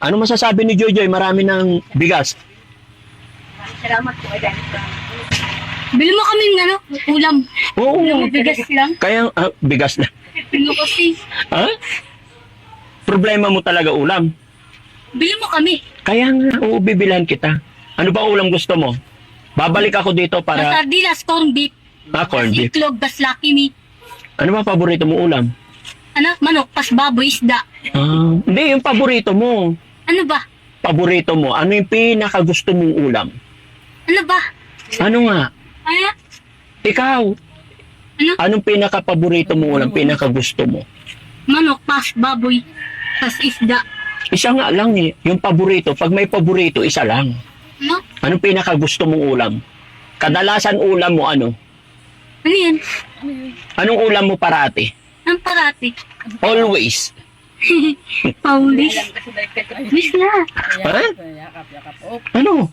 Ano masasabi ni Jojoy? Marami ng bigas. Salamat po kay Dennis. Bili mo kaming ulam. Oo. Bigas lang. Kaya, bigas na. Bili mo kasi. Ha? Problema mo talaga ulam. Bili mo kami. Kaya nga, bibilhan kita. Ano ba ulam gusto mo? Babalik ako dito para... Sardinas, corn beef. corned beef. Itlog, gas lucky meat. Ano ba paborito mo ulam? Manok, pas baboy, isda. Hindi, yung paborito mo. Ano ba? Paborito mo. Ano yung pinakagusto mong ulam? Ano ba? Ano nga? Ano? Ikaw. Ano? Anong pinaka-paborito mong ulam? Pinakagusto mo? Manok, pas baboy, pas isda. Isa nga lang eh. Yung paborito. Pag may paborito, isa lang. Ano? Anong pinakagusto mong ulam? Kadalasan ulam mo ano? Ano yan? Anong ulam mo parati? Ang parati. Always. Paulis. Miss na. Ha? Ano?